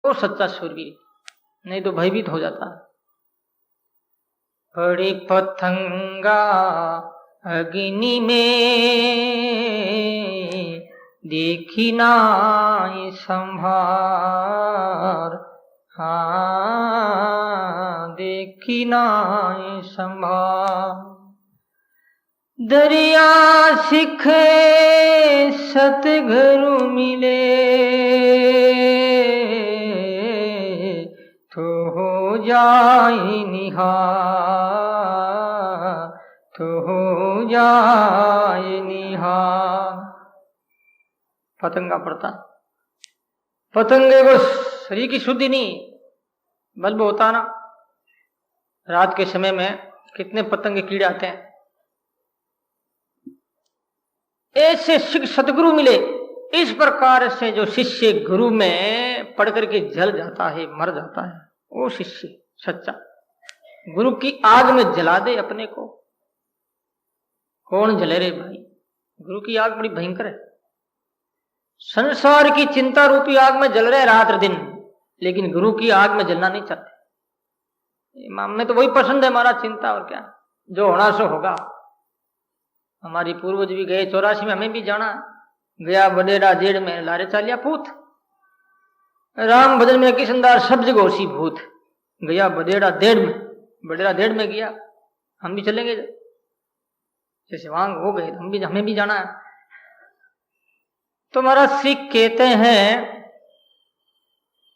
वो सच्चा शूरवीर, नहीं तो भयभीत हो जाता है। बड़ी पतंगा अग्नि में देखी नाई संभार, हाँ देखी नाई संभार। दरिया सिखे सतगुरु मिले, तो हो जाए निहार, तो हो जाए निहार। पतंगा पड़ता, पतंगे को शरीर की शुद्धि नहीं, बल्ब होता ना, रात के समय में कितने पतंगे कीड़े आते हैं। ऐसे सतगुरु मिले, इस प्रकार से जो शिष्य गुरु में पढ़ करके जल जाता है, मर जाता है, वो शिष्य सच्चा। गुरु की आग में जला दे अपने को, कौन जले रे भाई? गुरु की आग बड़ी भयंकर है। संसार की चिंता रूपी आग में जल रहे रात दिन, लेकिन गुरु की आग में जलना नहीं चाहते। इमाम में तो वही पसंद है हमारा, चिंता और क्या, जो होना सो होगा। हमारी पूर्वज भी गए 84 में, हमें भी जाना। गया बडेरा जेड़ में लारे चालिया पूत, राम भजन में किशनदार सब जगह होशी भूत। गया बडेरा डेढ़ में, बडेरा डेढ़ में गया, हम भी चलेंगे जैसे वहां हो गए, हमें भी जाना है। तो महाराज सिख कहते हैं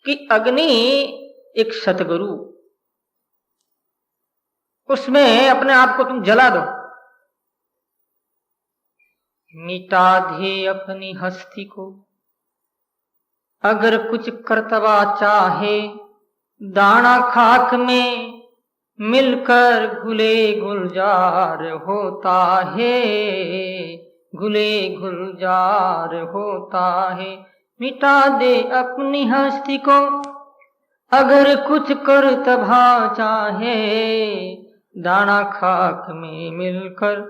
कि अग्नि एक सतगुरु, उसमें अपने आप को तुम जला दो, मिटा दे अपनी हस्ती को। अगर कुछ करतवा चाहे, दाना खाक में मिलकर गुले गुलजार होता है, गुले गुलजार होता है। मिटा दे अपनी हस्ती को, अगर कुछ करतवा चाहे, दाना खाक में मिलकर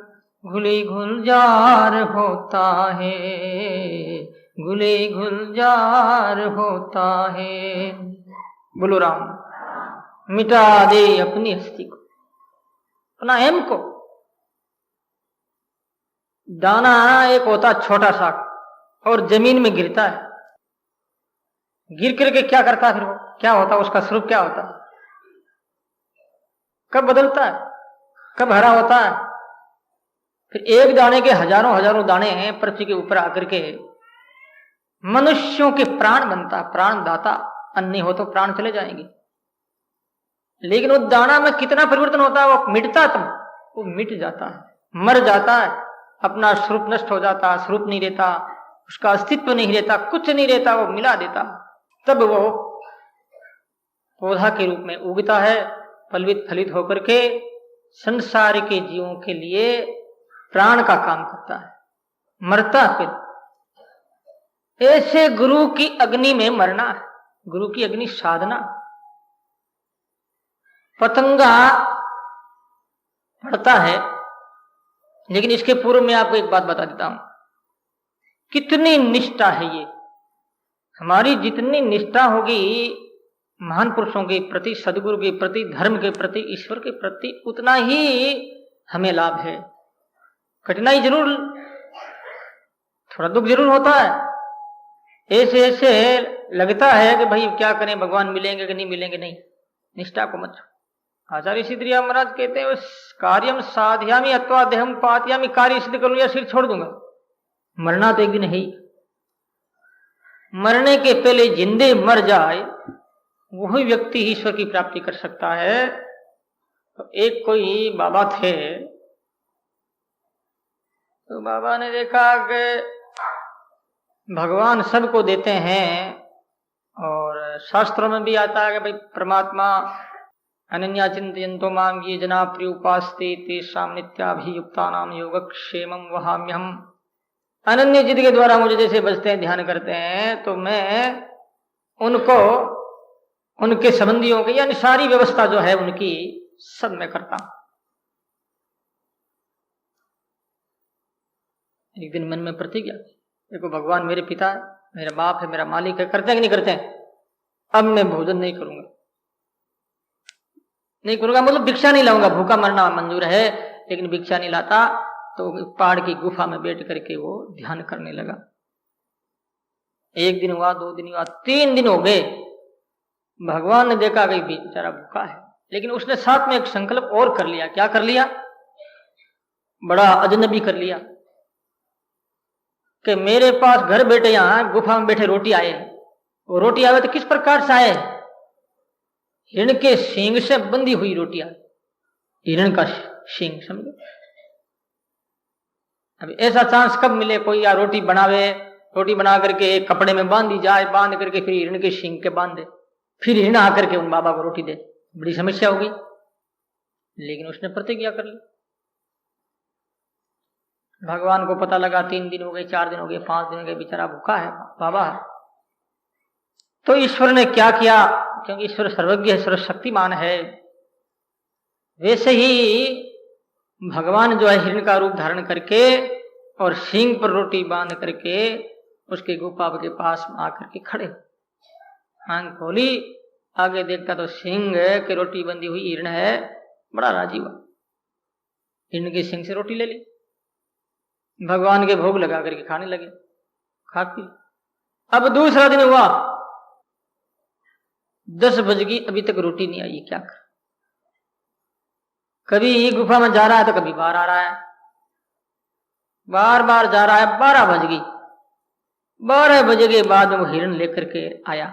गुले गुलजार होता है, गुले गुलजार होता है। बोलो राम। मिटा दे अपनी हस्ती को, अपना एम को। दाना एक होता छोटा सा और जमीन में गिरता है, गिर करके क्या करता है, फिर वो क्या होता है, उसका स्वरूप क्या होता है, कब बदलता है, कब हरा होता है। फिर एक दाने के हजारों हजारों दाने हैं पृथ्वी के ऊपर आकर के मनुष्यों के प्राण बनता, प्राण दाता। अन्य हो तो प्राण चले जाएंगे, लेकिन वो दाना में कितना परिवर्तन होता है, वो मिटता तब, वो मिट जाता है, मर जाता है, अपना स्वरूप नष्ट हो जाता है, स्वरूप नहीं रहता, उसका अस्तित्व नहीं रहता, कुछ नहीं रहता, वो मिला देता। तब वो पौधा के रूप में उगता है, फलित फलित होकर के संसार के जीवों के लिए प्राण का काम करता है, मरता फिर। ऐसे गुरु की अग्नि में मरना है, गुरु की अग्नि साधना। पतंगा पड़ता है, लेकिन इसके पूर्व में आपको एक बात बता देता हूं, कितनी निष्ठा है ये। हमारी जितनी निष्ठा होगी महान पुरुषों के प्रति, सदगुरु के प्रति, धर्म के प्रति, ईश्वर के प्रति, उतना ही हमें लाभ है। कठिनाई जरूर, थोड़ा दुख जरूर होता है, ऐसे ऐसे लगता है कि भाई क्या करें, भगवान मिलेंगे कि नहीं मिलेंगे। नहीं, निष्ठा को मत। आचार्य सिद्धरिया महाराज कहते हैं, कार्यम साध्यामी अथवा देहम पात्यामी, कार्य सिद्ध करूं या सिर छोड़ दूंगा। मरना तो एक दिन है ही, मरने के पहले जिंदे मर जाए वही व्यक्ति ईश्वर की प्राप्ति कर सकता है। तो एक कोई बाबा थे, तो बाबा ने देखा कि भगवान सबको देते हैं, और शास्त्रों में भी आता है कि भाई परमात्मा अनन्या चिंतयन्तो मां ये जना प्रियुपास्ते तेषां नित्याभियुक्तानां योगक्षेमं वहाम्यहम्। अनन्य जिद के द्वारा मुझे जैसे बजते हैं, ध्यान करते हैं, तो मैं उनको, उनके संबंधियों की यानी सारी व्यवस्था जो है उनकी, सब मैं करता हूं। एक दिन मन में प्रतिज्ञा, देखो भगवान मेरे पिता है, मेरा बाप है, मेरा मालिक है, करते हैं कि नहीं करते हैं? अब मैं भोजन नहीं करूंगा, मतलब भिक्षा नहीं लाऊंगा, भूखा मरना मंजूर है लेकिन भिक्षा नहीं लाता। तो पहाड़ की गुफा में बैठ करके वो ध्यान करने लगा। 1 दिन हुआ, 2 दिन हुआ, 3 दिन हो गए। भगवान ने देखा कि बेचारा भूखा है, लेकिन उसने साथ में एक संकल्प और कर लिया। क्या कर लिया? बड़ा अजनबी कर लिया कि मेरे पास घर बैठे, यहां गुफा में बैठे रोटी आए, वो रोटी आवे तो किस प्रकार से आए? हिरण के सींग से बंधी हुई रोटी आए, हिरण का सींग, समझो। अभी ऐसा चांस कब मिले कोई या रोटी बनावे, रोटी बना करके एक कपड़े में बांधी जाए, बांध करके फिर हिरण के सींग के बांध दे, फिर हिरण आकर के उन बाबा को रोटी दे, बड़ी समस्या होगी। लेकिन उसने प्रतिज्ञा कर ली। भगवान को पता लगा 3 दिन हो गए, 4 दिन हो गए, 5 दिन हो गए, बेचारा भूखा है बाबा। तो ईश्वर ने क्या किया? क्योंकि ईश्वर सर्वज्ञ है, सर्वशक्तिमान है, वैसे ही भगवान जो है हिरण का रूप धारण करके और सींग पर रोटी बांध करके उसके गुफा के पास आकर के खड़े, आंख खोली, आगे देखता तो सींग की रोटी बंधी हुई हिरण है। बड़ा राजी हुआ, हिरण के सींग से रोटी ले ली, भगवान के भोग लगा करके खाने लगे, खा पी। अब दूसरा दिन हुआ, 10 बज गई, अभी तक रोटी नहीं आई, क्या कर? कभी गुफा में जा रहा है तो कभी बाहर आ रहा है, बार बार जा रहा है। 12 बज गई। 12 बजे के बाद में वो हिरण लेकर के आया,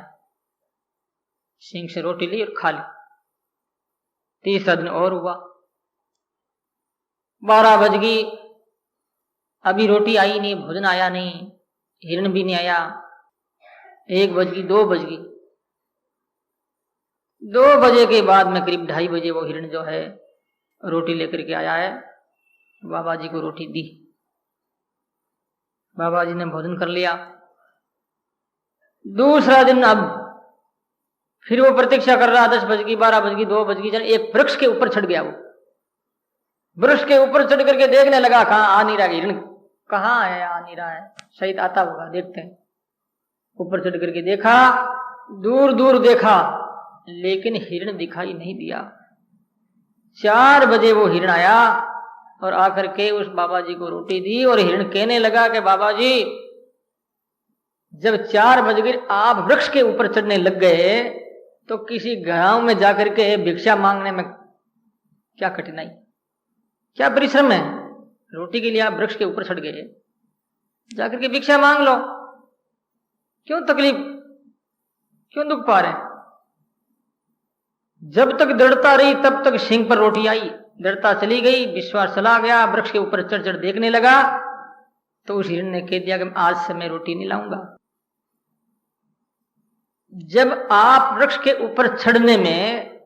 सींग से रोटी ली और खा ली। तीसरा दिन और हुआ, 12 बज गई, अभी रोटी आई नहीं, भोजन आया नहीं, हिरण भी नहीं आया। 1 बज गई, 2 बज गई। 2 बजे के बाद में करीब 2:30 बजे वो हिरण जो है रोटी लेकर के आया है, बाबा जी को रोटी दी। बाबा जी ने भोजन कर लिया। दूसरा दिन अब फिर वो प्रतीक्षा कर रहा, 10 बज गई, 12 बज गई, 2 बज गई। एक वृक्ष के ऊपर चढ़ गया। वो वृक्ष के ऊपर चढ़ करके देखने लगा, कहाँ आ नहीं रहा हिरण, कहाँ है, आ नहीं रहा है, शायद आता होगा, देखते हैं। ऊपर चढ़ करके देखा, दूर दूर देखा, लेकिन हिरण दिखाई नहीं दिया। 4 बजे वो हिरण आया और आकर के उस बाबा जी को रोटी दी और हिरण कहने लगा कि बाबा जी, जब 4 बज गए आप वृक्ष के ऊपर चढ़ने लग गए तो किसी गांव में जाकर के भिक्षा मांगने में क्या कठिनाई, क्या परिश्रम है? रोटी के लिए आप वृक्ष के ऊपर चढ़ गए, जाकर के भिक्षा मांग लो, क्यों तकलीफ, क्यों दुख पा रहे हैं? जब तक दृढ़ता रही तब तक सींग पर रोटी आई, दृढ़ता चली गई, विश्वास चला गया, वृक्ष के ऊपर चढ़ चढ़ देखने लगा, तो उस हिरण ने कह दिया कि आज से मैं रोटी नहीं लाऊंगा। जब आप वृक्ष के ऊपर चढ़ने में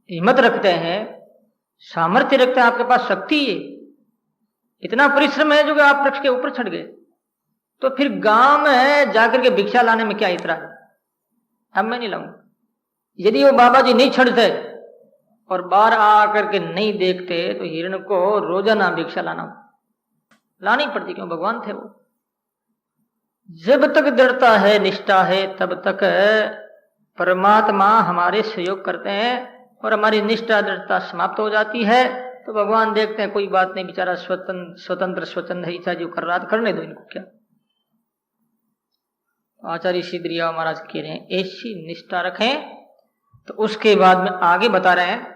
हिम्मत रखते हैं, सामर्थ्य रखते हैं, आपके पास शक्ति है, इतना परिश्रम है जो कि आप वृक्ष के ऊपर चढ़ गए, तो फिर गांव में जाकर के भिक्षा लाने में क्या इतरा है? अब मैं नहीं लाऊंगा। यदि वो बाबा जी नहीं चढ़ते और बाहर आकर के नहीं देखते तो हिरण को रोजाना भिक्षा लानी पड़ती, क्यों? भगवान थे वो। जब तक दृढ़ता है, निष्ठा है, तब तक परमात्मा हमारे सहयोग करते हैं, और हमारी निष्ठा दृढ़ता समाप्त हो जाती है तो भगवान देखते हैं कोई बात नहीं, बेचारा स्वतंत्र स्वच्छंद है, इच्छा जो कर रहा था करने दो इनको, क्या? आचार्य सिद्धरिया महाराज कह रहे हैं ऐसी निष्ठा रखें। तो उसके बाद में आगे बता रहे हैं